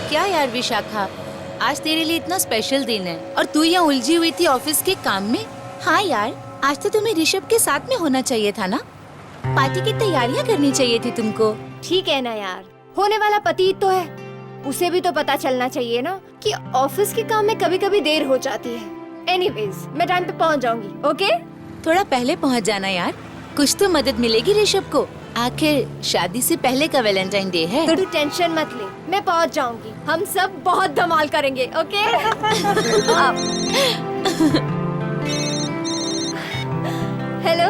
क्या यार विशाखा, आज तेरे लिए इतना स्पेशल दिन है और तू यहाँ उलझी हुई थी ऑफिस के काम में। हाँ यार, आज तो तुम्हें ऋषभ के साथ में होना चाहिए था ना। पार्टी की तैयारियाँ करनी चाहिए थी तुमको। ठीक है ना यार, होने वाला पति तो है, उसे भी तो पता चलना चाहिए ना कि ऑफिस के काम में कभी कभी देर हो जाती है। एनीवेज, मैं टाइम पे पहुंच जाऊंगी। ओके? थोड़ा पहले पहुँच जाना यार, कुछ तो मदद मिलेगी ऋषभ को। आखिर शादी से पहले का वैलेंटाइन डे है। तो तू टेंशन मत ले, मैं पहुंच जाऊंगी। हम सब बहुत धमाल करेंगे। ओके? हेलो,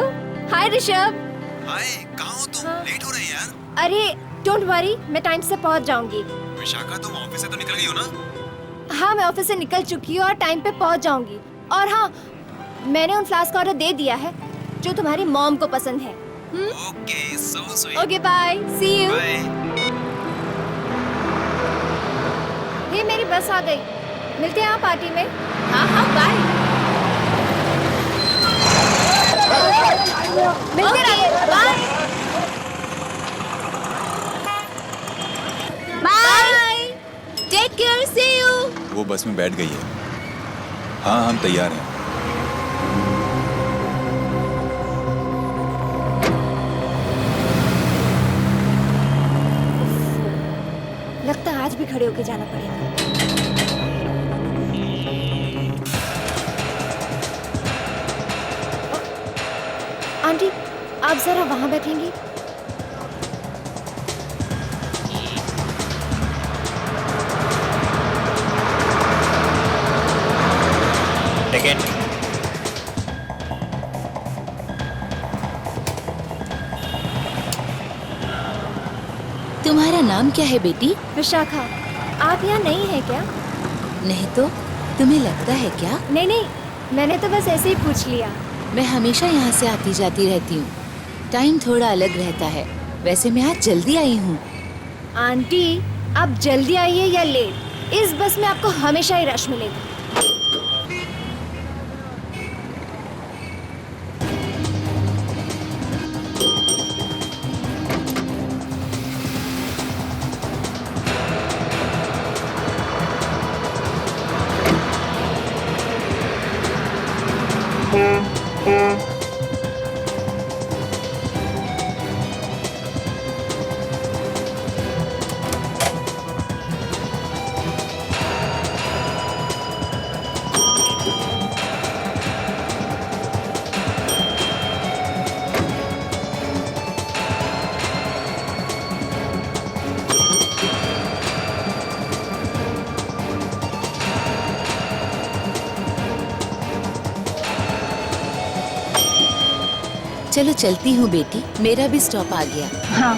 हाय ऋषभ। हाय, कहाँ हो तुम? लेट हो रही है यार। अरे डोंट वरी, मैं टाइम से पहुंच जाऊंगी। विशाखा, तुम ऑफिस से तो निकल गई हो ना? हाँ, मैं ऑफिस से निकल चुकी हूँ और टाइम पे पहुंच जाऊंगी। और हाँ, मैंने उन फ्लास्क का ऑर्डर दे दिया है जो तुम्हारी मॉम को पसंद है। Okay, so sweet. Okay, bye, see you. Bye. ये मेरी बस आ गई, मिलते हैं आप पार्टी में। हाँ हाँ, बाय। मिलते रहेंगे, bye bye, take care, see you. वो बस में बैठ गई है। हाँ, हम तैयार हैं। लगता है आज भी खड़े होके जाना पड़ेगा। आंटी, आप जरा वहां बैठेंगी? टिकट। तुम्हारा नाम क्या है बेटी? विशाखा, आप यहाँ नहीं है क्या? नहीं तो तुम्हें लगता है क्या? नहीं नहीं, मैंने तो बस ऐसे ही पूछ लिया। मैं हमेशा यहाँ से आती जाती रहती हूँ। टाइम थोड़ा अलग रहता है। वैसे मैं आज जल्दी आई हूँ। आंटी, आप जल्दी आइए या लेट, इस बस में आपको हमेशा ही रश मिलेगा। चलो चलती हूँ बेटी, मेरा भी स्टॉप आ गया। हाँ।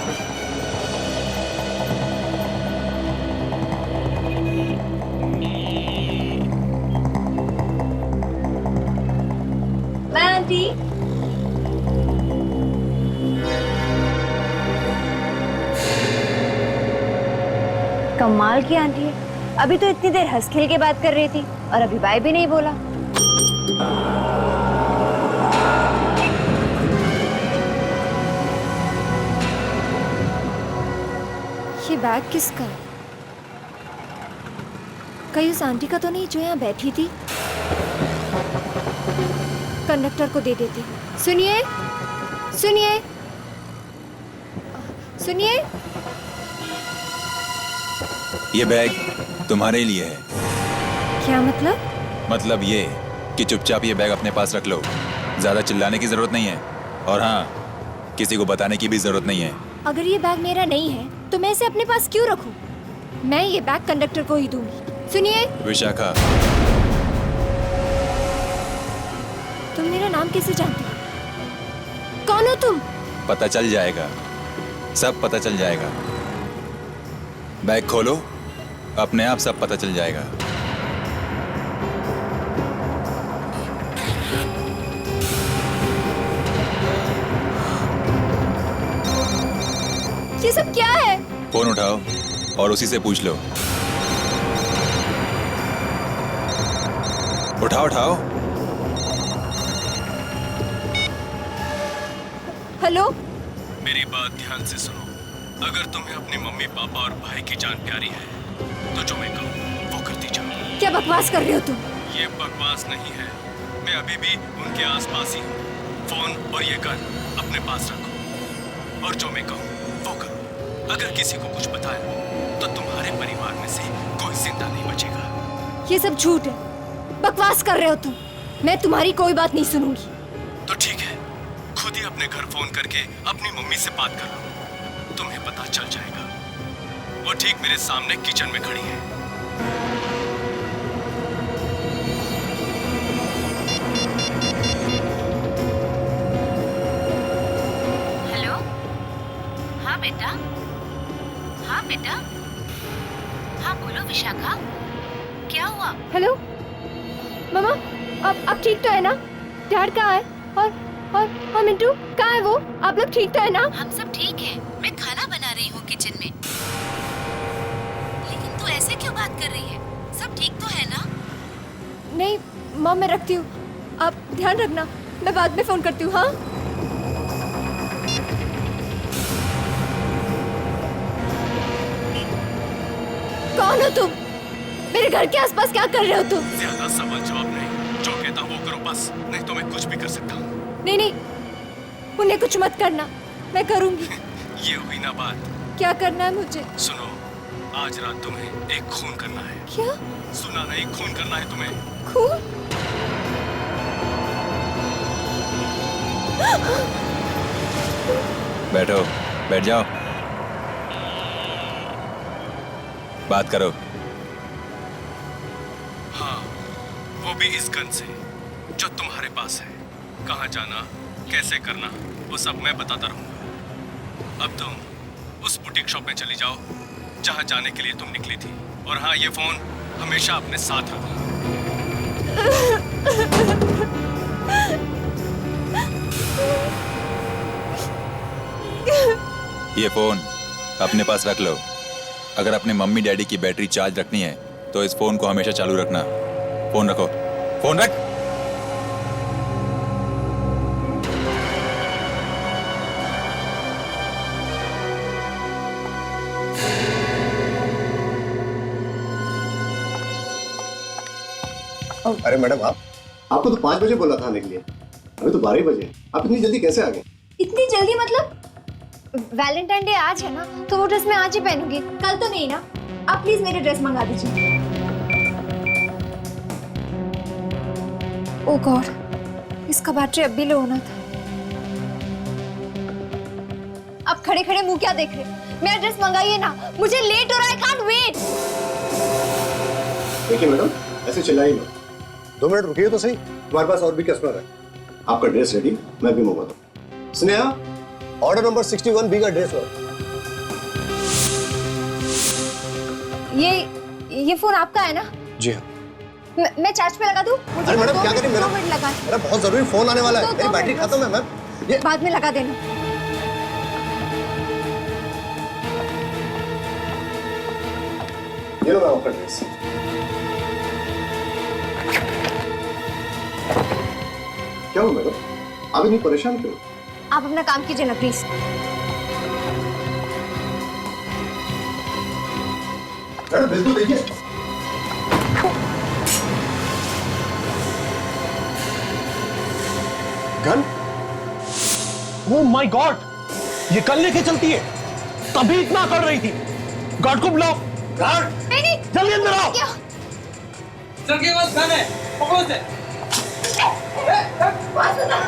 Bye aunty. कमाल की आंटी है, अभी तो इतनी देर हंस खेल के बात कर रही थी और अभी बाय भी नहीं बोला। ये बैग किसका है? कहीं उस आंटी का तो नहीं जो यहाँ बैठी थी? कंडक्टर को दे देती हूँ। सुनिए, सुनिए, सुनिए। ये बैग तुम्हारे लिए है। क्या मतलब? मतलब ये कि चुपचाप ये बैग अपने पास रख लो। ज्यादा चिल्लाने की जरूरत नहीं है। और हाँ, किसी को बताने की भी जरूरत नहीं है। अगर ये बैग मेरा नहीं है तो मैं इसे अपने पास क्यों रखूं? मैं ये बैग कंडक्टर को ही दूंगी। सुनिए। विशाखा, तुम मेरा नाम कैसे जानती हो? कौन हो तुम? पता चल जाएगा, सब पता चल जाएगा। बैग खोलो, अपने आप सब पता चल जाएगा। ये सब क्या है? फोन उठाओ और उसी से पूछ लो। उठाओ उठाओ। हेलो। मेरी बात ध्यान से सुनो। अगर तुम्हें अपने मम्मी पापा और भाई की जान प्यारी है तो जो मैं कहूँ वो करती जाओ। क्या बकवास कर रहे हो तुम? ये बकवास नहीं है, मैं अभी भी उनके आसपास ही हूँ। फोन और ये गन अपने पास रखो और जो मैं कहूँ वो करो। अगर किसी को कुछ बताया तो तुम्हारे परिवार में से कोई जिंदा नहीं बचेगा। ये सब झूठ है, बकवास कर रहे हो तुम। मैं तुम्हारी कोई बात नहीं सुनूंगी। तो ठीक है, खुद ही अपने घर फोन करके अपनी मम्मी से बात कर लो, तुम्हें पता चल जाएगा। वो ठीक मेरे सामने किचन में खड़ी है। हेलो। हाँ बेटा। हाँ बेटा। हाँ बोलो विशाखा, क्या हुआ? हेलो मामा, आप ठीक तो है ना? डैड कहाँ है? और मिंटू कहाँ है? वो आप लोग ठीक तो है ना? हम सब ठीक है, मैं खाना बना रही हूँ किचन में। लेकिन तू ऐसे क्यों बात कर रही है? सब ठीक तो है ना? नहीं माँ, मैं रखती हूँ, आप ध्यान रखना, मैं बाद में फोन करती हूँ। हाँ कौन हो तुम? मेरे घर के आसपास क्या कर रहे हो तुम? ज्यादा सवाल जवाब नहीं, जो कहता हूँ वो करो बस, नहीं तो मैं कुछ भी कर सकता हूँ। नहीं, उन्हें कुछ मत करना, मैं करूँगी। ये हुई ना बात। क्या करना है मुझे? सुनो, आज रात तुम्हें एक खून करना है। क्या सुना नहीं, खून करना है तुम्हें। खून? बैठो, बैठ जाओ, बात करो। हाँ, वो भी इस गन से जो तुम्हारे पास है। कहाँ जाना, कैसे करना, वो सब मैं बताता रहूंगा। अब तुम उस बुटीक शॉप में चली जाओ जहाँ जाने के लिए तुम निकली थी। और हाँ, ये फोन हमेशा अपने साथ रखना। ये फोन अपने पास रख लो। अगर अपने मम्मी डैडी की बैटरी चार्ज रखनी है तो इस फोन को हमेशा चालू रखना। फोन रखो, फोन रख। अरे मैडम, आपको तो 5 बजे बोला था आने के लिए, अभी तो 12 बजे। आप इतनी जल्दी कैसे आ गए? इतनी जल्दी मतलब? वैलेंटाइन डे आज है ना, तो वो ड्रेस मैं आज ही पहनूंगी, कल तो नहीं ना। आप प्लीज मेरी ड्रेस मंगा दीजिए। ओह गॉड, इसका बैटरी अब भी लो होना था। अब खड़े खड़े मुंह क्या देख रहे? मेरा ड्रेस मंगाइए ना, मुझे लेट हो रहा है, आई कांट वेट। देखिए मैडम, ऐसे चिल्लाइए मत। 2 मिनट रुकिए तो सही, तुम्हारे पास और भी कस्टमर है। आपका ड्रेस रेडी, मैं भी मंगवाता हूँ। स्नेहा, ऑर्डर नंबर 61B का ड्रेस हो। ये फोन आपका है ना? जी हाँ। मैं चार्ज पे लगा दूं? अरे मैडम, क्या करें? 2 मिनट लगा। मेरा बहुत जरूरी फोन आने वाला है, मेरी बैटरी खत्म है मैम। ये बाद में लगा देना। ये लो मैम आपका ड्रेस। क्या हो मैडम, आप इतनी परेशान क्यों? आप अपना काम कीजिए ना प्लीज। मैडम बिल्कुल देखिए। गन? ओह माय गॉड, ये कल लेके चलती है, तभी इतना कर रही थी। गार्ड को बुलाओ। गार्ड! नहीं, जल्दी अंदर आओ। क्या? सर के पास गन है, पकड़ो से। पास बताना।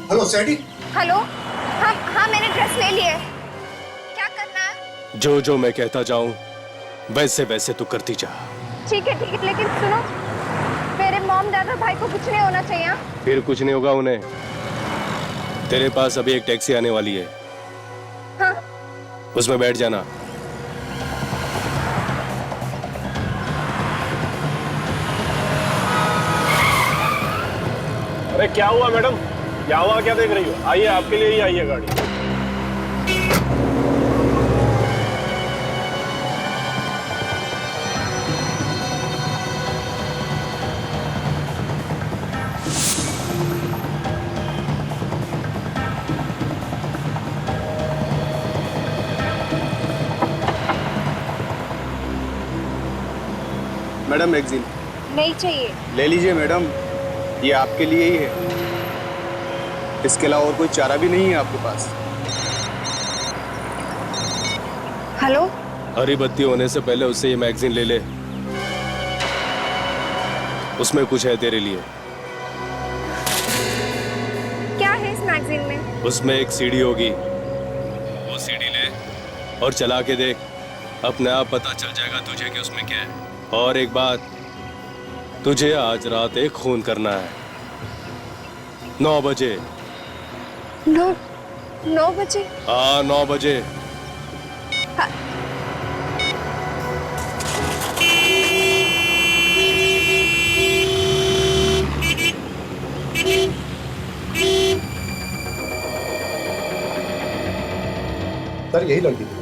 हेलो सैडी। हेलो, हाँ मैंने ड्रेस ले ली है। क्या करना है? जो मैं कहता जाऊं वैसे वैसे तू करती जा। ठीक है, लेकिन सुनो, मेरे मॉम डैड और भाई को कुछ नहीं होना चाहिए। हाँ? फिर कुछ नहीं होगा उन्हें। तेरे पास अभी एक टैक्सी आने वाली है। हाँ। उसमें बैठ जाना। अरे क्या हुआ मैडम, यहाँ क्या देख रही हो? आइए, आपके लिए ही आई है गाड़ी। मैडम मैगजीन नहीं चाहिए। ले लीजिए मैडम, ये आपके लिए ही है। इसके अलावा और कोई चारा भी नहीं है आपके पास। हेलो, हरी बत्ती होने से पहले उससे ये मैगजीन ले ले, उसमें कुछ है तेरे लिए। क्या है इस मैगजीन में? उसमें एक सीडी होगी, वो सीडी ले और चला के देख, अपने आप पता चल जाएगा तुझे कि उसमें क्या है। और एक बात, तुझे आज रात एक खून करना है 9 बजे। 9 बजे? हाँ 9 बजे। सर यही लड़की थी।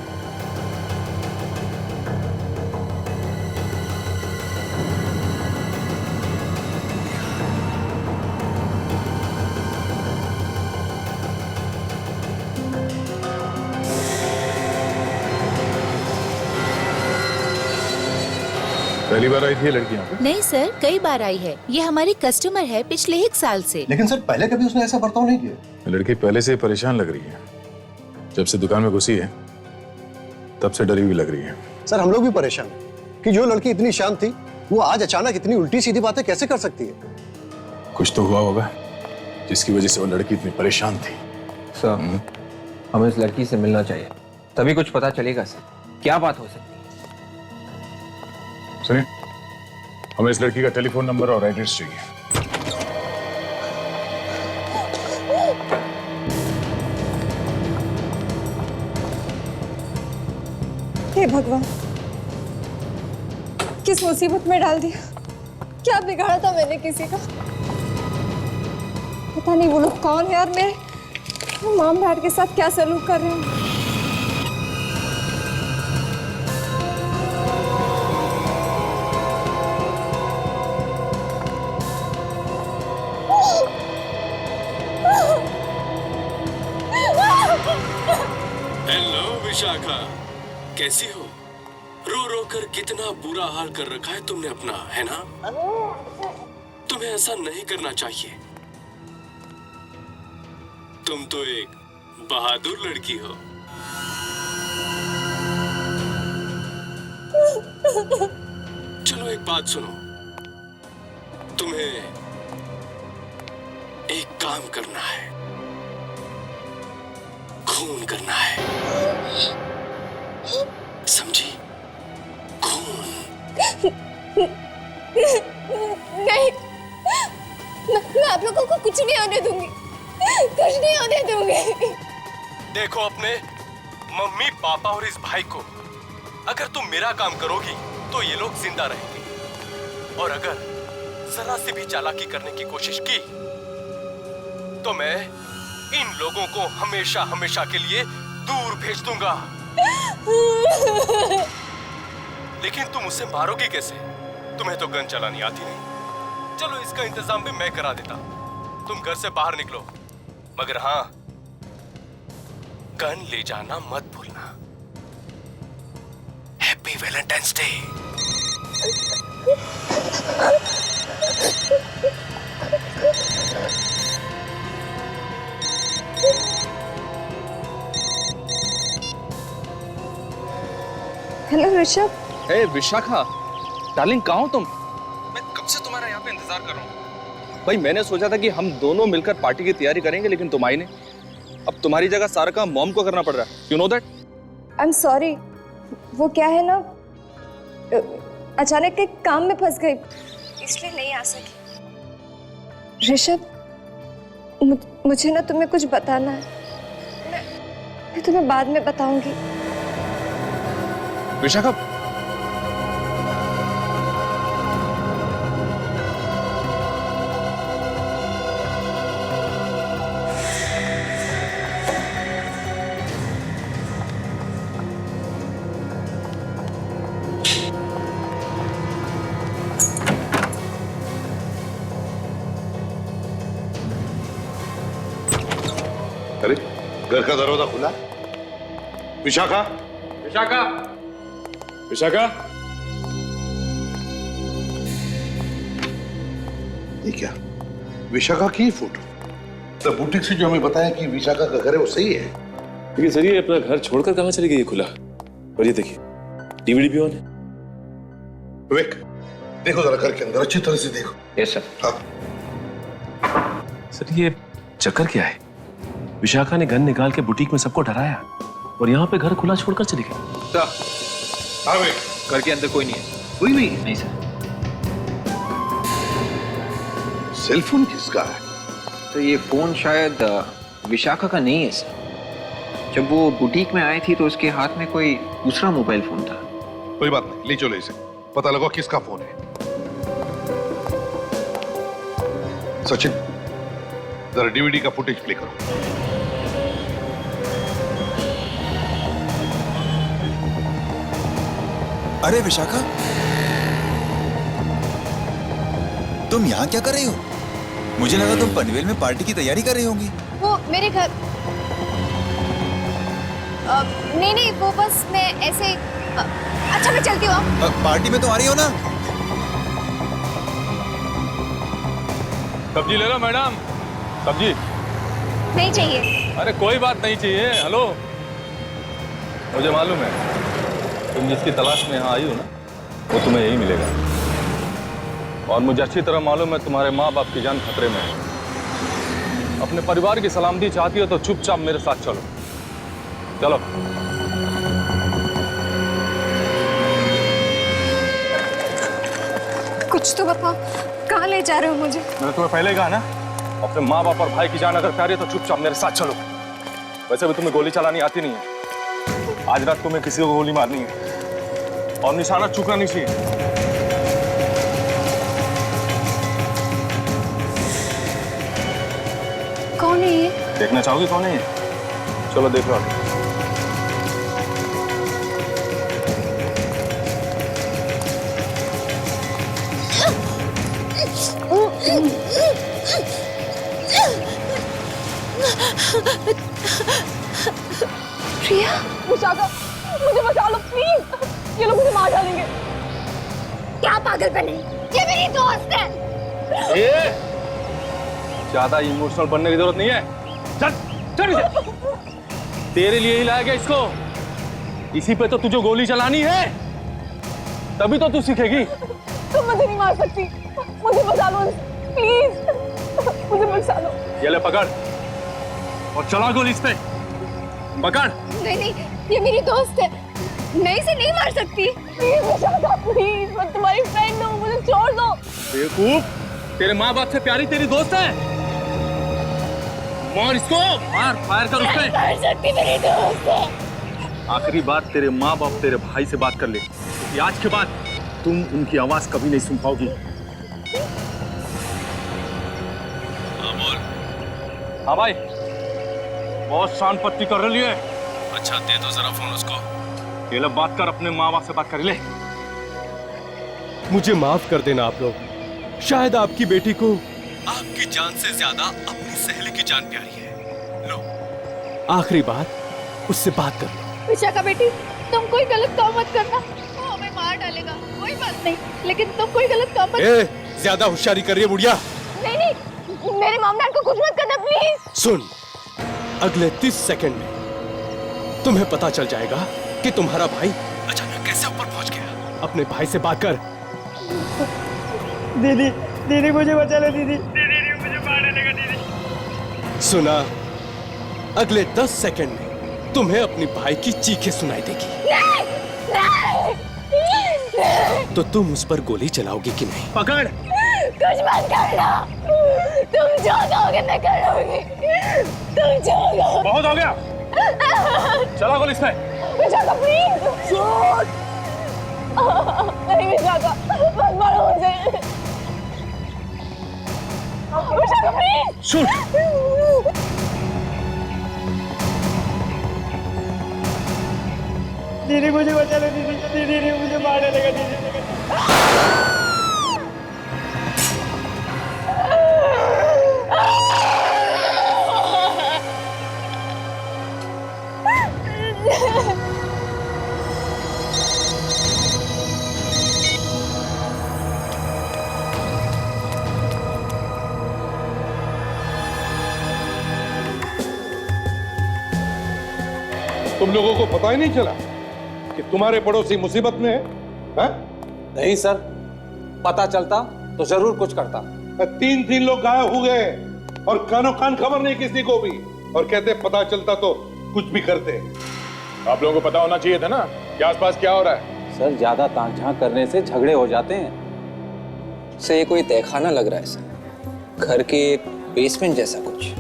पहली बार आई थी ये लड़की यहाँ पे? नहीं सर, कई बार आई है। ये हमारी कस्टमर है पिछले 1 साल से। लेकिन सर पहले कभी उसने ऐसा बर्ताव नहीं किया। लड़की पहले से परेशान लग रही है, जब से दुकान में घुसी है तब से डरी हुई लग रही है। सर हम लोग भी परेशान हैं कि जो लड़की इतनी शांत थी वो आज अचानक इतनी उल्टी सीधी बातें कैसे कर सकती है। कुछ तो हुआ होगा जिसकी वजह से वो लड़की इतनी परेशान थी। सर, हमें इस लड़की से मिलना चाहिए, तभी कुछ पता चलेगा सर, क्या बात हो सकती है। सुनिए, हमें इस लड़की का टेलीफोन नंबर और एड्रेस चाहिए। हे भगवान, किस मुसीबत में डाल दिया। क्या बिगाड़ा था मैंने किसी का? पता नहीं वो लोग कौन है और मेरे मॉम डैड के साथ क्या सलूक कर रहे हैं। हेलो विशाखा, कैसी हो? रो रो कर कितना बुरा हाल कर रखा है तुमने अपना, है ना? तुम्हें ऐसा नहीं करना चाहिए। तुम तो एक बहादुर लड़की हो। चलो एक बात सुनो, तुम्हें एक काम करना है, खून करना है, समझी? खून। नहीं, मैं आप लोगों को कुछ नहीं होने दूंगी, कुछ नहीं होने दूंगी। देखो अपने मम्मी पापा और इस भाई को, अगर तुम मेरा काम करोगी तो ये लोग जिंदा रहेंगे, और अगर जरा सी भी चालाकी करने की कोशिश की तो मैं इन लोगों को हमेशा हमेशा के लिए दूर भेज दूंगा। लेकिन तुम उसे मारोगी कैसे? तुम्हें तो गन चलानी आती नहीं। चलो इसका इंतजाम भी मैं करा देता, तुम घर से बाहर निकलो, मगर हाँ, गन ले जाना मत भूलना। Happy Valentine's day. Hello Rishabh. Hey Vishakha, darling कहाँ हो तुम? मैं कब से तुम्हारा यहाँ पे इंतजार कर रहा हूँ। भाई मैंने सोचा था कि हम दोनों मिलकर पार्टी की तैयारी करेंगे, लेकिन तुम आई नहीं। अब तुम्हारी जगह सारा काम मॉम को करना पड़ रहा है। You know that? I am sorry, वो क्या है ना, अचानक एक काम में फंस गई, इसलिए नहीं आ सकी। ऋषभ, मुझे ना तुम्हें कुछ बताना है, मैं तुम्हें बाद में बताऊंगी। विशाखा, अरे घर का दरवाजा खुला। विशाखा, विशाखा, विशाखा, ये क्या? विशाखा की फोटो? तो बुटीक से जो हमें बताया कि विशाखा का घर है वो सही है? देखिए सर, ये अपना घर छोड़कर कहाँ चली गई है खुला? और ये देखिए डीवीडी भी ऑन है। विवेक, देखो जरा घर के अंदर अच्छी तरह से देखो। Yes sir. हाँ। सर ये चक्कर क्या है? विशाखा ने गन निकाल के बुटीक में सबको डराया और यहाँ पे घर खुला छोड़कर चली गई। हाँ विवेक, घर के अंदर कोई नहीं है। कोई नहीं? नहीं सर। सेलफोन किसका है? तो ये फोन शायद विशाखा का नहीं है सर। जब वो बुटीक में आई थी तो उसके हाथ में कोई दूसरा मोबाइल फोन था। कोई बात नहीं, ले चलो इसे, पता लगा किसका फोन है। सचिन, जरा डीवीडी का फुटेज प्ले करो। अरे विशाखा, तुम यहाँ क्या कर रही हो? मुझे लगा तुम पनवेल में पार्टी की तैयारी कर रही होंगी। वो मेरे घर नहीं नहीं, वो बस मैं ऐसे अच्छा मैं चलती हूँ। पार्टी में तो आ रही हो ना? सब्जी ले लो मैडम, सब्जी। नहीं चाहिए। अरे कोई बात नहीं चाहिए। हेलो, मुझे मालूम है तुम जिसकी तलाश में यहाँ आई हो ना, वो तुम्हें यही मिलेगा। और मुझे अच्छी तरह मालूम है तुम्हारे माँ बाप की जान खतरे में है। अपने परिवार की सलामती चाहती हो तो चुपचाप मेरे साथ चलो। चलो। कुछ तो बताओ, कहाँ ले जा रहे हो मुझे? मैंने तुम्हें पहले ही कहा ना, अपने माँ बाप और भाई की जान अगर प्यारी है तो चुपचाप मेरे साथ चलो। वैसे भी तुम्हें गोली चलानी आती नहीं है। आज रात तुम्हें किसी को गोली मारनी है और निशाना चूकना नहीं चाहिए। कौन है ये? देखना चाहोगी कौन है ये? चलो देख लो आगे। प्रिया, विशाखा, मुझे बचा लो प्लीज। ये लोग मुझे मार डालेंगे। क्या पागलपन है? ये मेरी दोस्त है। ज्यादा इमोशनल बनने की जरूरत नहीं है। चल चल इसे। तेरे लिए ही लाया गया इसको। इसी पे तो तुझे गोली चलानी है, तभी तो तू सीखेगी। तुम मुझे नहीं मार सकती। मुझे बचा लो प्लीज। मुझे बचा लो। ये ले पकड़ और चला गोली इस पे। पकड़। नहीं नहीं, ये मेरी दोस्त है। मैं इसे नहीं मार सकती। प्लीज विशाखा, प्लीज, मैं तुम्हारी फ्रेंड हूँ, मुझे छोड़ दो। बेवकूफ, तेरे माँ बाप से प्यारी तेरी दोस्त है। मार इसको, मार, फायर कर उस पे। मार सकती, मेरी दोस्त है। आखिरी बात तेरे माँ बाप तेरे भाई से बात कर ले, क्योंकि आज के बाद तुम उनकी आवाज कभी नहीं सुन पाओगी। हाँ बोल। हाँ भाई, बहुत शान पत्ती कर रही है। अच्छा दे दो जरा फोन उसको। ये लो बात कर, अपने माँ बाप से बात कर ले। मुझे माफ कर देना आप लोग। शायद आपकी बेटी को आपकी जान से ज्यादा अपनी सहेली की जान प्यारी है। लो। आखिरी बात उससे बात कर लो। विशाखा बेटी, तुम कोई गलत काम मत करना। वो हमें मार डालेगा। कोई बात नहीं, लेकिन तुम कोई गलत काम मत। ज्यादा होशियारी कर रही है बुढ़िया। नहीं नहीं, मेरे मामला को कुछ मत करना प्लीज। सुन, अगले 30 सेकंड में तुम्हें पता चल जाएगा कि तुम्हारा भाई अचानक कैसे ऊपर पहुंच गया। अपने भाई से बात कर। दीदी, दीदी मुझे बचा लो दीदी। दीदी मुझे मारने लगा दीदी। सुना, अगले 10 सेकंड में तुम्हें अपनी भाई की चीखें सुनाई देगी। तो तुम उस पर गोली चलाओगी कि नहीं? पकड़। कुछ मत करना। तुम जो कहोगे मैं करूंगी। तुम जो कहोगे। बहुत हो गया, चला गोली इसमें। विशाखा प्लीज। नहीं विशाखा, मत मारो मुझे। विशाखा प्लीज। शूट। दीदी मुझे बचा लो दीदी। दीदी मुझे मारने लगा दीदी। तुम लोगों को पता ही नहीं चला कि तुम्हारे पड़ोसी मुसीबत में है? नहीं सर, पता चलता तो जरूर कुछ करता। 3 लोग गायब हो गए और कानो कान खबर नहीं किसी को भी, और कहते पता चलता तो कुछ भी करते। आप लोगों को पता होना चाहिए था ना कि आसपास क्या हो रहा है। सर, ज्यादा ताक झांक करने से झगड़े हो जाते हैं। सर ये कोई तहखाना लग रहा है सर, घर के बेसमेंट जैसा कुछ।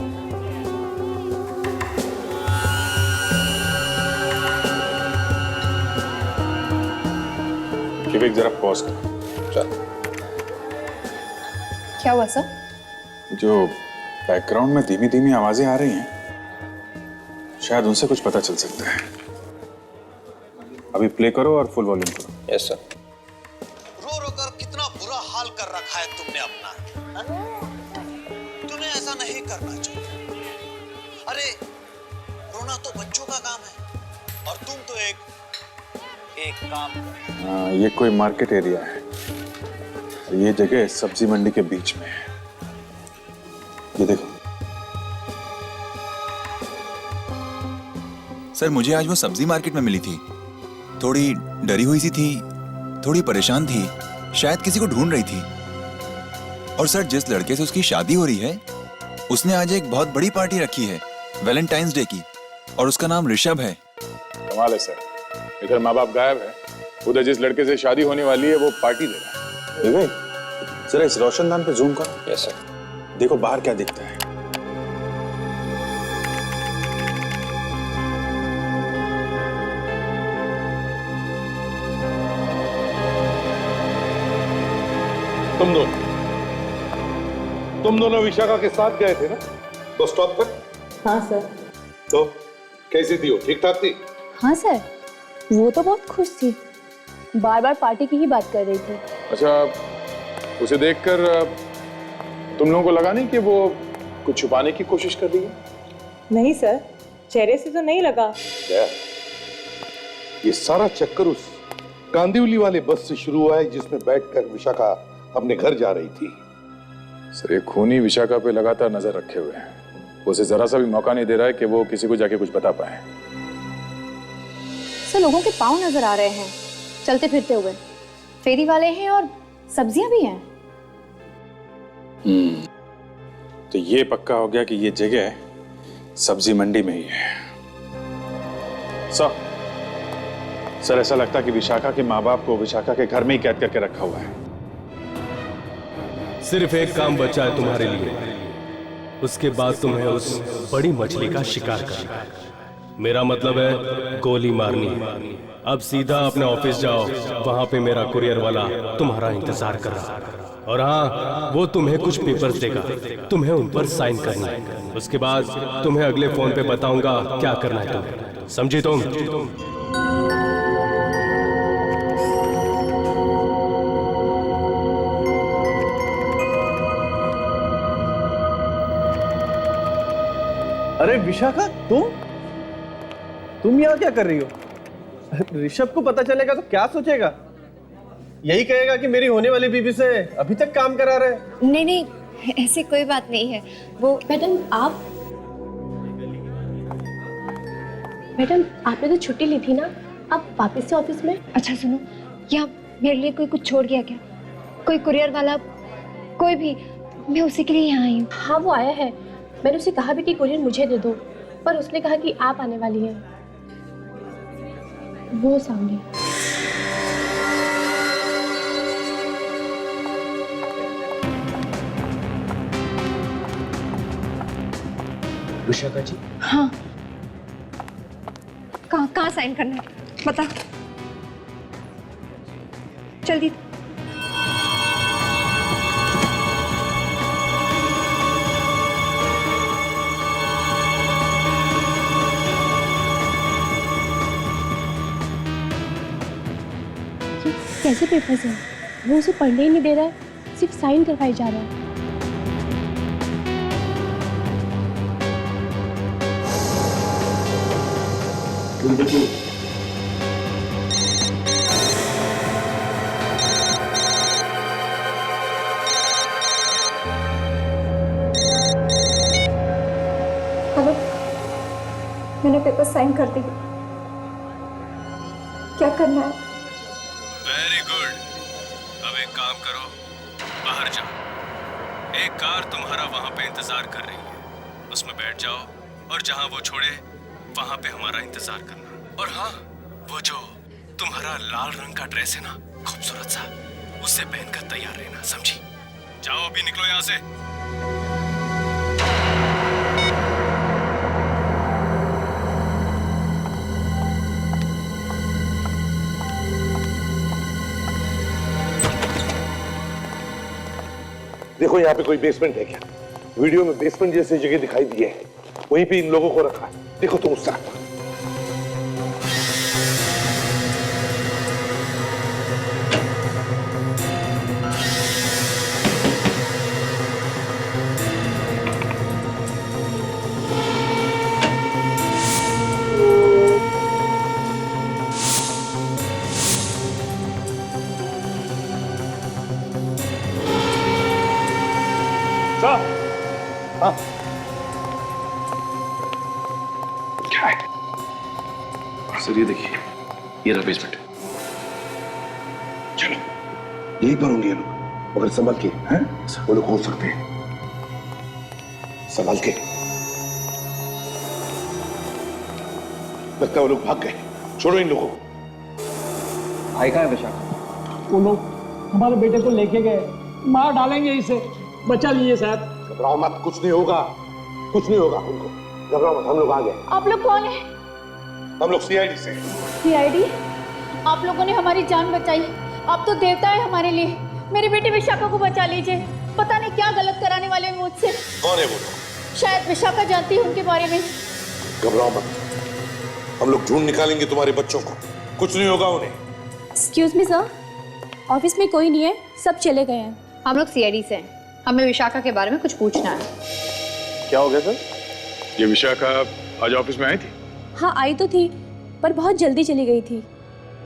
विवेक जरा पॉज कर। चल। क्या हुआ सर? जो बैकग्राउंड में धीमी धीमी आवाजें आ रही हैं, शायद उनसे कुछ पता चल सकता है। अभी प्ले करो और फुल वॉल्यूम करो। Yes sir. रो रो कर कितना बुरा हाल कर रखा है तुमने अपना, तुम्हें ऐसा नहीं करना चाहिए। अरे रोना तो बच्चों का काम है और तुम तो एक काम कर। हाँ, ये कोई मार्केट एरिया है। ये जगह सब्जी मंडी के बीच में है। ये देखो सर, मुझे आज वो सब्जी मार्केट में मिली थी। थोड़ी डरी हुई सी थी, थोड़ी परेशान थी, शायद किसी को ढूंढ रही थी। और सर, जिस लड़के से उसकी शादी हो रही है, उसने आज एक बहुत बड़ी पार्टी रखी है वैलेंटाइंस डे की, और उसका नाम ऋषभ है। कमाल है सर, इधर माँ बाप गायब है, उधर जिस लड़के से शादी होने वाली है वो पार्टी दे रहा है। विवेक, जरा इस रोशनदान पे जूम करो। Yes sir. देखो बाहर क्या दिखता है। तुम दोनों विशाखा के साथ गए थे ना बस स्टॉप तक? हाँ सर। तो कैसी थी वो? ठीक ठाक थी? हाँ सर, वो तो बहुत खुश थी, बार बार पार्टी की ही बात कर रही थी। अच्छा, उसे देखकर तुम लोगों को लगा नहीं कि वो कुछ छुपाने की कोशिश कर रही है? नहीं सर, चेहरे से तो नहीं लगा। क्या? ये सारा चक्कर उस कांदिवली वाले बस से शुरू हुआ है जिसमें बैठकर विशाखा अपने घर जा रही थी। सर, एक खूनी विशाखा पे लगातार नजर रखे हुए हैं, उसे जरा सा भी मौका नहीं दे रहा है कि वो किसी को जाके कुछ बता पाए। सर, लोगों के पाँव नजर आ रहे हैं चलते फिरते हुए, फेरी वाले हैं और सब्जियां भी हैं। तो ये पक्का हो गया कि ये जगह सब्जी मंडी में ही है। सर, ऐसा लगता है कि विशाखा के माँ बाप को विशाखा के घर में ही कैद करके रखा हुआ है। सिर्फ एक काम बचा है तुम्हारे लिए, उसके बाद तुम्हें उस बड़ी मछली का शिकार करना है। मेरा मतलब है गोली मारनी है। अब सीधा अपने ऑफिस जाओ, वहां पे मेरा कुरियर वाला तुम्हारा इंतजार कर रहा है। और हाँ, वो तुम्हें कुछ पेपर्स देगा, तुम्हें उन पर साइन करना है। उसके बाद तुम्हें अगले फोन पे बताऊंगा क्या करना है तुम्हें, समझी तुम? अरे विशाखा, तुम यहाँ क्या कर रही हो? ऋषभ को पता चलेगा तो क्या सोचेगा? यही कहेगा कि मेरी होने वाली बीवी से अभी तक काम करा रहे। नहीं नहीं, ऐसी कोई बात नहीं है। वो मैडम आपने तो छुट्टी ली थी ना, आप वापस से ऑफिस में? अच्छा सुनो, यहाँ मेरे लिए कोई कुछ छोड़ गया क्या? कोई कुरियर वाला, कोई भी? मैं उसी के लिए यहाँ आई हूँ। हाँ, वो आया है। मैंने उसे कहा भी कि कुरियर मुझे दे दो, पर उसने कहा कि आप आने वाली हैं। वो सामने। विशाखा जी? हाँ, कहाँ साइन करना है बता जल्दी। कैसे पेपर्स हैं? वो उसे पढ़ने ही नहीं दे रहा है, सिर्फ साइन करवाई जा रहा है। हेलो, मैंने पेपर साइन कर दी। क्या करना है? Very good. अब एक काम करो, बाहर जाओ। एक कार तुम्हारा वहां पे इंतजार कर रही है, उसमें बैठ जाओ और जहां वो छोड़े वहां पे हमारा इंतजार करना। और हाँ, वो जो तुम्हारा लाल रंग का ड्रेस है ना, खूबसूरत सा, उससे पहनकर तैयार रहना, समझी? जाओ अभी निकलो यहाँ से। देखो यहाँ पे कोई बेसमेंट है क्या? वीडियो में बेसमेंट जैसी जगह दिखाई दी है, वहीं पे इन लोगों को रखा है। देखो तुम उस तरफ। हाँ, क्या है सर? ये देखिए, ये रहा बेसमेंट। चलो यहीं पर होंगे ये लोग, मगर संभल के। हैं? वो लोग हो सकते हैं, संभल के। लगता है वो लोग भाग गए। छोड़ो इन लोगों को। भाई कहाँ है विशाखा? वो लोग हमारे बेटे को लेके गए, मार डालेंगे इसे। बचा लिए साहब। घबराओ मत, कुछ नहीं होगा, कुछ नहीं होगा उनको। घबराओ मत, हम लोग आ गए। आप लोग कौन है? हम लोग सीआईडी से। सीआईडी? आप लोगों ने हमारी जान बचाई, आप तो देवता है हमारे लिए। मेरे बेटे विशाखा को बचा लीजिए, पता नहीं क्या गलत कराने वाले हैं मुझसे। कौन है वो लोग? शायद विशाखा जानती है उनके बारे में। घबराओ मत, हम लोग ढूंढ निकालेंगे तुम्हारे बच्चों को, कुछ नहीं होगा उन्हें। एक्सक्यूज मी सर, ऑफिस में कोई नहीं है, सब चले गए हैं। हम लोग सीआईडी से हैं, हमें विशाखा के बारे में कुछ पूछना है। क्या हो गया सर? ये विशाखा आज ऑफिस में आई थी? हाँ आई तो थी, पर बहुत जल्दी चली गई थी।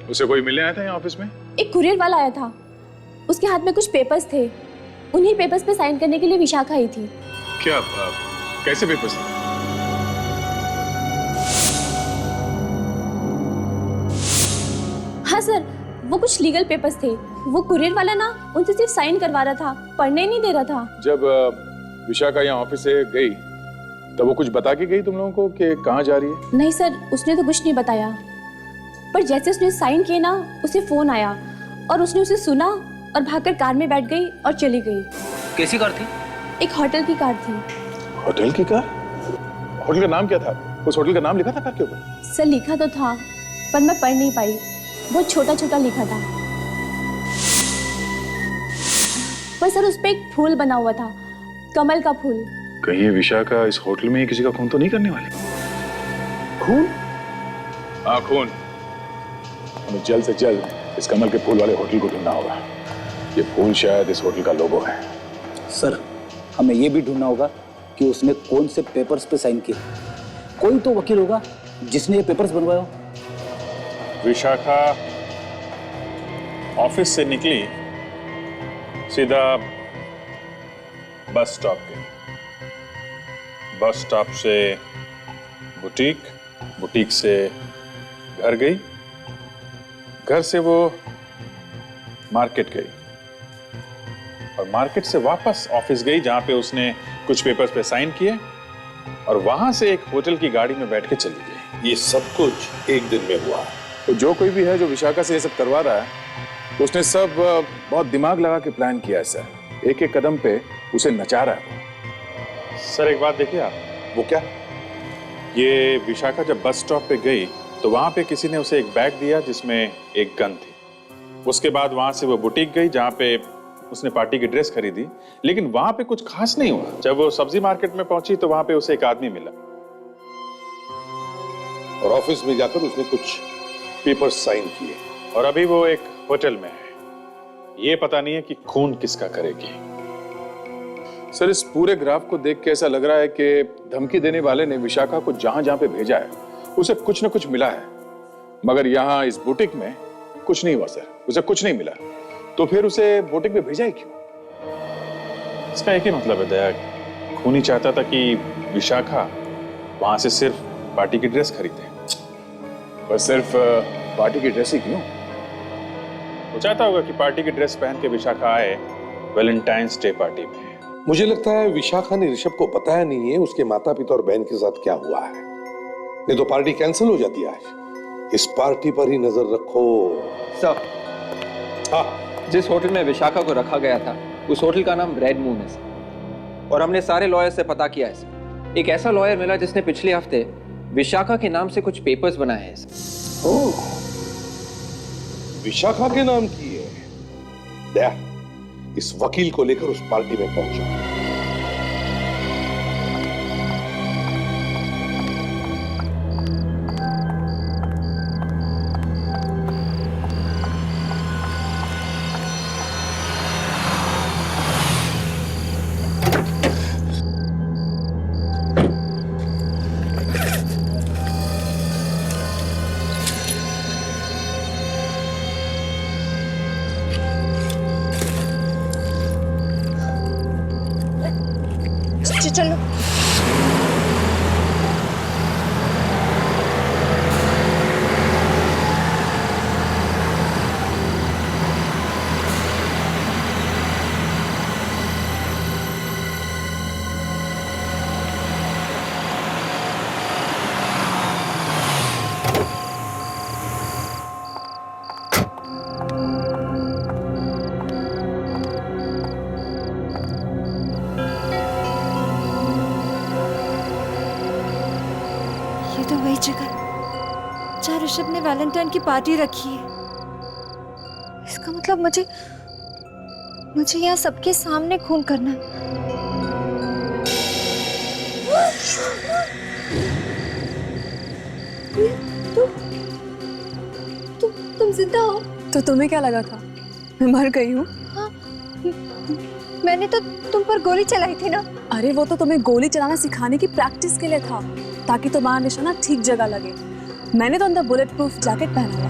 उसे कोई मिलने आया था यहाँ ऑफिस में? एक कुरियर वाला आया था, उसके हाथ में कुछ पेपर्स थे, उन्हीं पेपर्स पे साइन करने के लिए विशाखा आई थी। क्या? कैसे पेपर्स थे? हाँ सर, वो कुछ लीगल पेपर्स थे। वो कुरियर वाला ना उनसे सिर्फ साइन करवा रहा था, पढ़ने नहीं दे रहा था। जब विशाखा यहाँ ऑफिस से गई तब वो कुछ बता के गई तुम लोगों को कि कहाँ जा रही है? नहीं सर, उसने तो कुछ नहीं बताया, पर जैसे उसने साइन किए ना, उसे फोन आया और उसने उसे सुना और भागकर कार में बैठ गई और चली गई। कैसी कार थी? एक होटल की कार थी। होटल की कार? होटल का नाम क्या था? उस होटल का नाम लिखा था कार के ऊपर? सर लिखा तो था, पर मैं पढ़ नहीं पाई, बहुत छोटा छोटा लिखा था। पर सर उस पे एक फूल बना हुआ था, कमल का फूल। कहीं ये विशाखा इस होटल में किसी का खून तो नहीं करने वाली? खून? हाँ खून। हमें जल्द से जल्द इस कमल के फूल वाले होटल को ढूंढना होगा। ये फूल शायद इस होटल का लोगो है। सर हमें ये भी ढूंढना होगा कि उसने कौन से पेपर्स पे साइन किए। कोई तो वकील होगा जिसने ये पेपर्स बनवाए हो। विशाखा ऑफिस से निकली, सीधा बस स्टॉप गई, बस स्टॉप से बुटीक, बुटीक से घर गई, घर से वो मार्केट गई और मार्केट से वापस ऑफिस गई, जहां पे उसने कुछ पेपर्स पे साइन किए और वहां से एक होटल की गाड़ी में बैठ के चली गई। ये सब कुछ एक दिन में हुआ। तो जो कोई भी है जो विशाखा से ये सब करवा रहा है, तो उसने सब बहुत दिमाग लगा के प्लान किया है सर। एक एक कदम पे उसे नचा रहा है। सर एक बात देखिए आप। वो क्या? ये विशाखा जब बस स्टॉप पे गई तो वहां पे किसी ने उसे एक बैग दिया जिसमें एक गन थी। उसके बाद वहां से वो बुटीक गई जहां पे उसने पार्टी की ड्रेस खरीदी, लेकिन वहां पे कुछ खास नहीं हुआ। जब वो सब्जी मार्केट में पहुंची तो वहां पे उसे एक आदमी मिला और ऑफिस में जाकर उसने कुछ पेपर साइन किए और अभी वो एक होटल में है। ये पता नहीं है कि खून किसका करेगी। सर इस पूरे ग्राफ को देख के ऐसा लग रहा है कि धमकी देने वाले ने विशाखा को जहां जहां पे भेजा है उसे कुछ न कुछ मिला है, मगर यहाँ इस बुटीक में कुछ नहीं हुआ सर, उसे कुछ नहीं मिला। तो फिर उसे बुटीक में भेजा ही क्यों? इसका एक ही मतलब है दया, खूनी चाहता था कि विशाखा वहां से सिर्फ पार्टी की ड्रेस खरीदे। बस सिर्फ पार्टी की ड्रेस ही क्यों? वो चाहता होगा कि पार्टी की ड्रेस पहन के विशाखा आए वैलेंटाइंस डे पार्टी में। मुझे लगता है विशाखा ने ऋषभ को बताया नहीं है उसके माता पिता और बहन के साथ क्या हुआ है, नहीं तो पार्टी कैंसिल हो जाती है आज। इस पार्टी पर ही नजर रखो। सर, जिस होटल में विशाखा को रखा गया था उस होटल का नाम रेड मून है सर। और हमने सारे लॉयर से पता किया है सर। एक ऐसा लॉयर मिला जिसने पिछले हफ्ते विशाखा के नाम से कुछ पेपर्स बनाए हैं सर। ओह, विशाखा के नाम की है। दया, इस वकील को लेकर उस पार्टी में पहुंचा। चलो तो वही जगह जहाँ ऋषभ ने वैलेंटाइन की पार्टी रखी है। इसका मतलब मुझे यहाँ सबके सामने खून करना है। तुम जिंदा हो? तो तुम्हें क्या लगा था मैं मर गई हूँ? हाँ, मैंने तो तुम पर गोली चलाई थी ना। अरे वो तो तुम्हें गोली चलाना सिखाने की प्रैक्टिस के लिए था, ताकि तुम्हारा निशाना ठीक जगह लगे। मैंने तो अंदर बुलेट प्रूफ जैकेट पहना हुआ।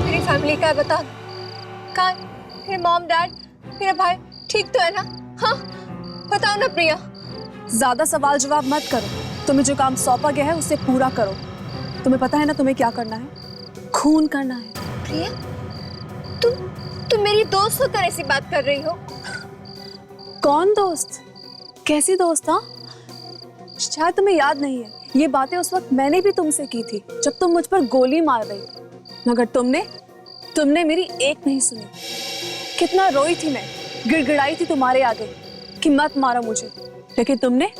मेरी फैमिली का बता, कहाँ मेरे मॉम डैड मेरा भाई ठीक तो है ना? हाँ बताओ ना प्रिया। ज्यादा सवाल जवाब मत करो, तुम्हें जो काम सौंपा गया है उसे पूरा करो। तुम्हें पता है ना तुम्हें क्या करना है? खून करना है। प्रिया, तुम मेरी दोस्त होकर ऐसी बात कर रही हो? कौन दोस्त? कैसी दोस्त? हाँ, शायद तुम्हें याद नहीं है, ये बातें उस वक्त मैंने भी तुमसे की थी जब तुम मुझ पर गोली मार रही थी, मगर तुमने मेरी एक नहीं सुनी। कितना रोई थी मैं, गिड़गिड़ाई थी तुम्हारे आगे कि मत मारो मुझे, लेकिन तुमने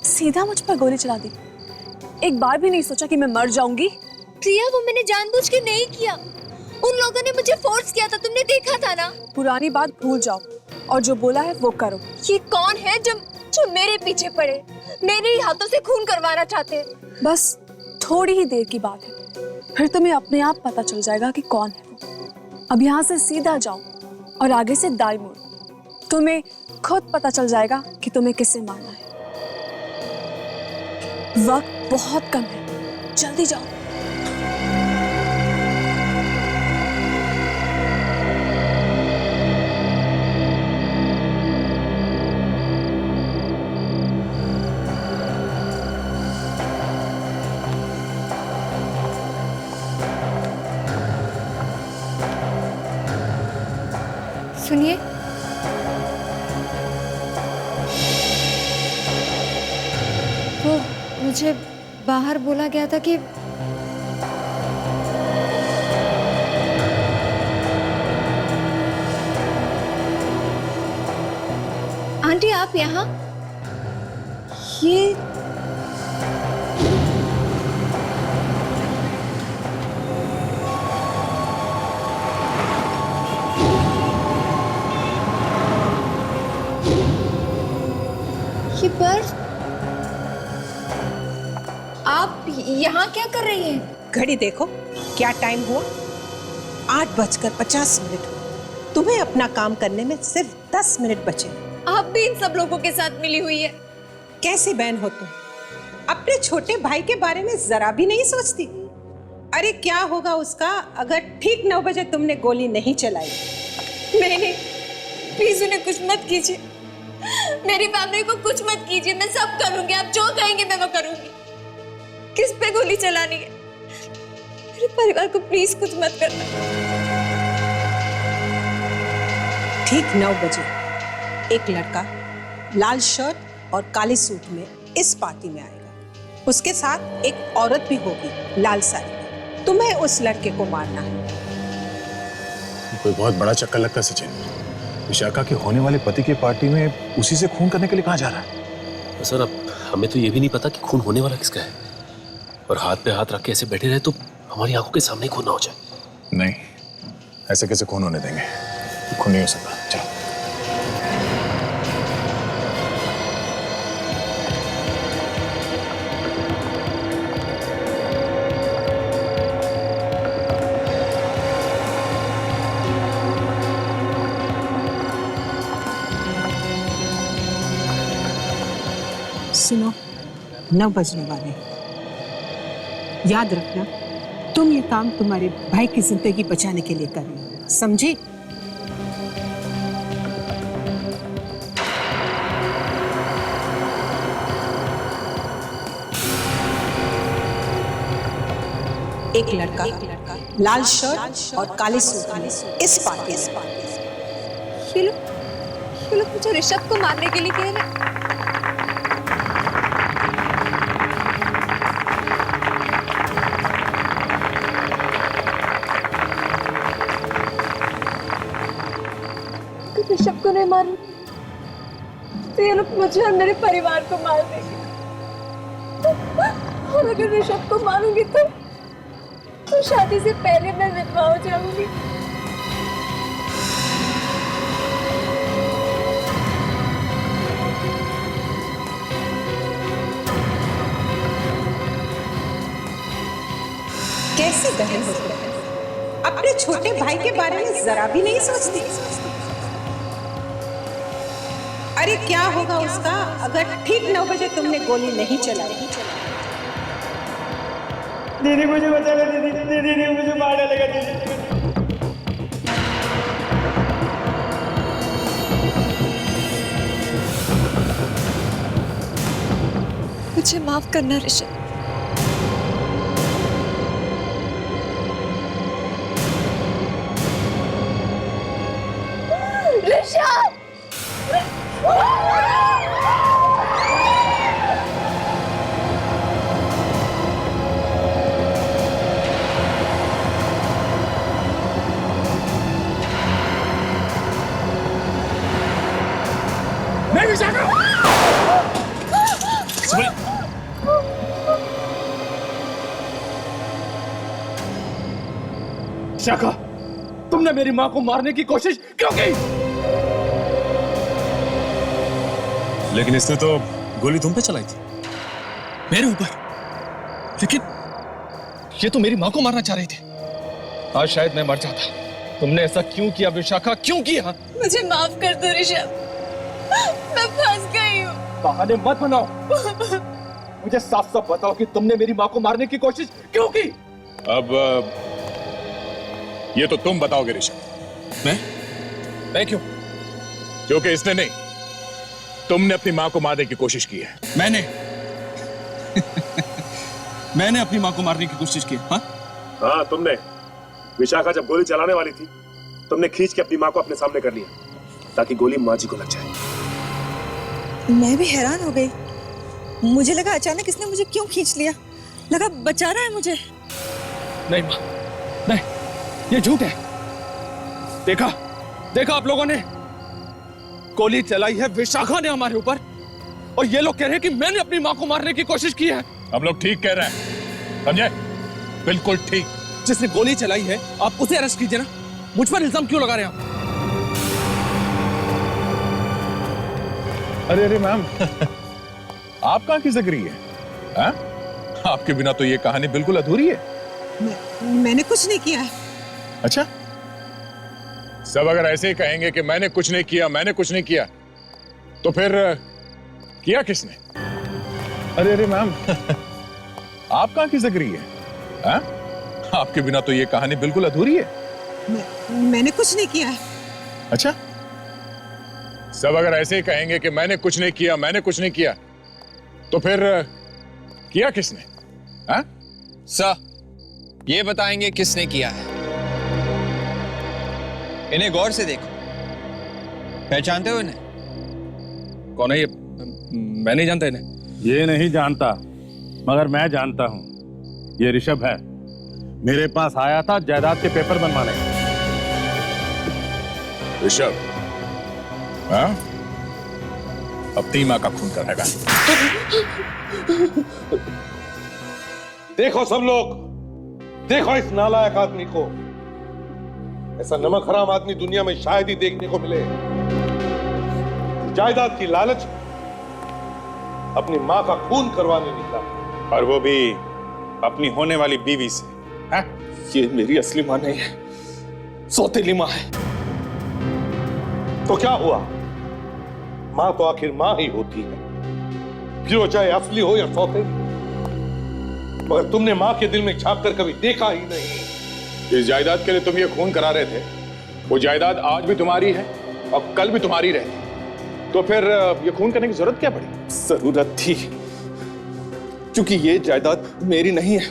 सीधा मुझ पर गोली चला दी। एक बार भी नहीं सोचा कि मैं मर जाऊंगी। प्रिया, वो मैंने जानबूझ के नहीं किया, उन लोगों ने मुझे फोर्स किया था, तुमने देखा था ना। पुरानी बात भूल जाओ और जो बोला है वो करो। ये कौन है जो मेरे पीछे पड़े, मेरे ही हाथों से खून करवाना चाहते हैं? बस थोड़ी ही देर की बात है, फिर तुम्हें अपने आप पता चल जाएगा कि कौन है वो। अब यहाँ से सीधा जाओ और आगे से दाई मुड़, तुम्हें खुद पता चल जाएगा कि तुम्हें किससे मारना है। वक्त बहुत कम है, जल्दी जाओ। सुनिए, वो मुझे बाहर बोला गया था कि आंटी आप यहाँ? ये पर्स आप यहाँ क्या कर रही हैं? घड़ी देखो क्या टाइम हुआ, 8:50 हुए। तुम्हें अपना काम करने में सिर्फ 10 मिनट बचे। आप भी इन सब लोगों के साथ मिली हुई है। कैसी बहन हो तुम? अपने छोटे भाई के बारे में जरा भी नहीं सोचती? अरे क्या होगा उसका अगर ठीक 9 बजे तुमने गोली नहीं चलाई? नहीं, प्लीज उन्हें कुछ मत कीजिए, मेरी फैमिली को कुछ मत कीजिए, मैं सब करूंगी, आप जो कहेंगे मैं वो करूंगी। किस पे गोली चलानी है? मेरे परिवार को प्लीज कुछ मत करना। ठीक 9 बजे एक लड़का लाल शर्ट और काले सूट में इस पार्टी में आएगा। उसके साथ एक औरत भी होगी लाल साड़ी में। तुम्हें उस लड़के को मारना है। कोई बहुत बड़ा चक्कर लगता है सचिन। विशाखा के होने वाले पति की पार्टी में उसी से खून करने के लिए कहाँ जा रहा है? सर अब हमें तो ये भी नहीं पता कि खून होने वाला किसका है, और हाथ पे हाथ रख के ऐसे बैठे रहे तो हमारी आंखों के सामने खून ना हो जाए। नहीं, ऐसे कैसे खून होने देंगे? खून नहीं हो सकता। चलो। सुनो, 9 बजने वाले हैं। याद रखना, तुम ये काम तुम्हारे भाई की जिंदगी बचाने के लिए कर रही हो, समझी? एक लड़का लाल शर्ट और काले सूट में इस पार्टी में। ये लोग मुझे ऋषभ को मारने के लिए कह रहे हैं। ऋषभ को नहीं मारूं तो ये लोग मुझे और मेरे परिवार को मार देंगे। और अगर ऋषभ को मारूंगी तो शादी से पहले मैं विधवा हो जाऊंगी। कैसे बहन हो तुम? अपने छोटे भाई के बारे में जरा भी नहीं सोचती। अरे क्या होगा उसका अगर ठीक 9 बजे तुमने गोली नहीं चलाई? दीदी मुझे बचा ले, दीदी ने मुझे मार डालेगा दीदी। मुझे माफ करना ऋषभ। ऋषभ! विशाखा, तुमने मेरी मां को मारने की कोशिश क्यों की? लेकिन इसने तो गोली तुम पे चलाई थी। मेरे ऊपर? लेकिन ये तो मेरी मां को मारना चाह रही थी। आज शायद मैं मर जाता। तुमने ऐसा क्यों किया विशाखा, क्यों किया? मुझे माफ कर दो ऋषभ, मैं फंस गई हूँ। बहाने मत बनाओ। मुझे साफ साफ बताओ कि तुमने मेरी मां को मारने की कोशिश क्यों की? अब ये तो तुम बताओगे ऋषभ। मैं क्यों? क्योंकि इसने नहीं, तुमने अपनी मां को मारने की कोशिश की है। मैंने अपनी मां को मारने की कोशिश की? हाँ तुमने। विशाखा जब गोली चलाने वाली थी, तुमने खींच के अपनी मां को अपने सामने कर लिया ताकि गोली मां जी को लग जाए। मैं भी हैरान हो गई। मुझे लगा अचानक इसने मुझे क्यों खींच लिया, लगा बचा रहा है मुझे। नहीं मां, नहीं, ये झूठ है। देखा आप लोगों ने, गोली चलाई है विशाखा ने हमारे ऊपर, और ये लोग कह रहे हैं कि मैंने अपनी मां को मारने की कोशिश की है। हम लोग ठीक कह रहे हैं, समझे? बिल्कुल ठीक। जिसने गोली चलाई है आप उसे अरेस्ट कीजिए ना, मुझ पर इल्जाम क्यों लगा रहे हैं आप? अरे मैम, आप कहाँ की जिक्री है? हाँ? आपके बिना तो ये कहानी बिल्कुल अधूरी है। मैंने कुछ नहीं किया है। अच्छा, सब अगर ऐसे ही कहेंगे कि मैंने कुछ नहीं किया, तो फिर किया किसने? अरे मैम, आप कहाँ की जिक्री है? हाँ? आपके बिना तो ये कहानी बिल्कुल अधूरी है। मैंने कुछ नहीं किया है। अच्छा, सब अगर ऐसे ही कहेंगे कि मैंने कुछ नहीं किया, मैंने कुछ नहीं किया, तो फिर किया किसने? हाँ? सर, ये बताएंगे किसने किया है। इन्हें गौर से देखो, पहचानते हो इन्हें? कौन है ये? मैं नहीं जानता इन्हें। ये नहीं जानता, मगर मैं जानता हूं। ये ऋषभ है, मेरे पास आया था जायदाद के पेपर बनवाने। ऋषभ? हाँ? अब तीमा का खून करेगा। देखो सब लोग, देखो इस नालायक आदमी को। ऐसा नमक हराम आदमी दुनिया में शायद ही देखने को मिले। जायदाद की लालच अपनी मां का खून करवाने निकला, और वो भी अपनी होने वाली बीवी से। है? ये मेरी असली मां नहीं है, सौतेली मां है। तो क्या हुआ? मां तो आखिर मां ही होती है, फिर वो चाहे असली हो या सौतेली। मगर तुमने मां के दिल में झांक कर कभी देखा ही नहीं। इस जायदाद के लिए तुम ये खून करा रहे थे, वो जायदाद आज भी तुम्हारी है और कल भी तुम्हारी रहेगी। तो फिर ये खून करने की जरूरत क्या पड़ी? जरूरत थी, क्योंकि ये जायदाद मेरी नहीं है।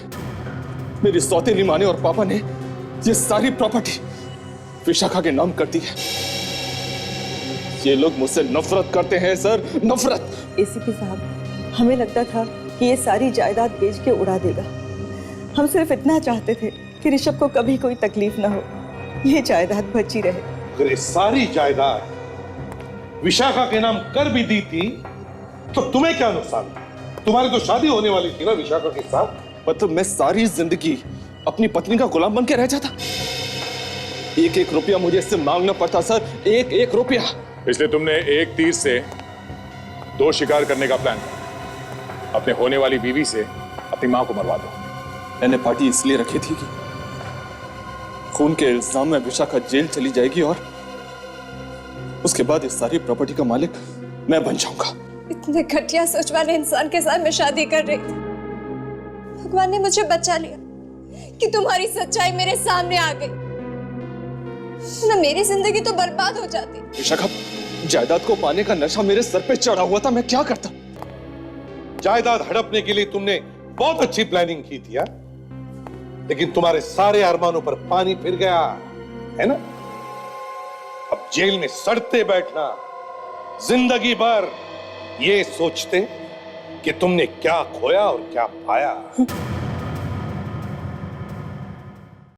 मेरी सौतेली माँ ने और पापा ने ये सारी प्रॉपर्टी विशाखा के नाम कर दी है। ये लोग मुझसे नफरत करते हैं सर, नफरत। एसीपी साहब, हमें लगता था कि ये सारी जायदाद बेच के उड़ा देगा। हम सिर्फ इतना चाहते थे कि ऋषभ को कभी कोई तकलीफ ना हो, ये जायदाद बची रहे। अगर ये सारी जायदाद विशाखा के नाम कर भी दी थी तो तुम्हें क्या नुकसान? तुम्हारी तो शादी होने वाली थी ना विशाखा के साथ। मतलब मैं सारी जिंदगी अपनी पत्नी का गुलाम बन के रह जाता। एक एक रुपया मुझे इससे मांगना पड़ता सर, एक एक रुपया। इसलिए तुमने एक तीर से दो शिकार करने का प्लान किया। अपने होने वाली बीवी से अपनी मां को मरवा दो। मैंने पार्टी इसलिए रखी थी कि खून के इल्जाम में विशाखा जेल चली जाएगी और उसके बाद इस सारी प्रॉपर्टी का मालिक मैं बन जाऊंगा। इतने घटिया सोच वाले इंसान के साथ मैं शादी कर रही थी। भगवान ने मुझे बचा लिया कि तुम्हारी सच्चाई मेरे सामने आ गई, ना मेरी जिंदगी तो बर्बाद हो जाती। विशाखा, जायदाद को पाने का नशा मेरे सर पे चढ़ा हुआ था, मैं क्या करता? जायदाद हड़पने के लिए तुमने बहुत अच्छी प्लानिंग की थी यार, लेकिन तुम्हारे सारे अरमानों पर पानी फिर गया है ना। अब जेल में सड़ते बैठना, जिंदगी भर ये सोचते कि तुमने क्या खोया और क्या पाया।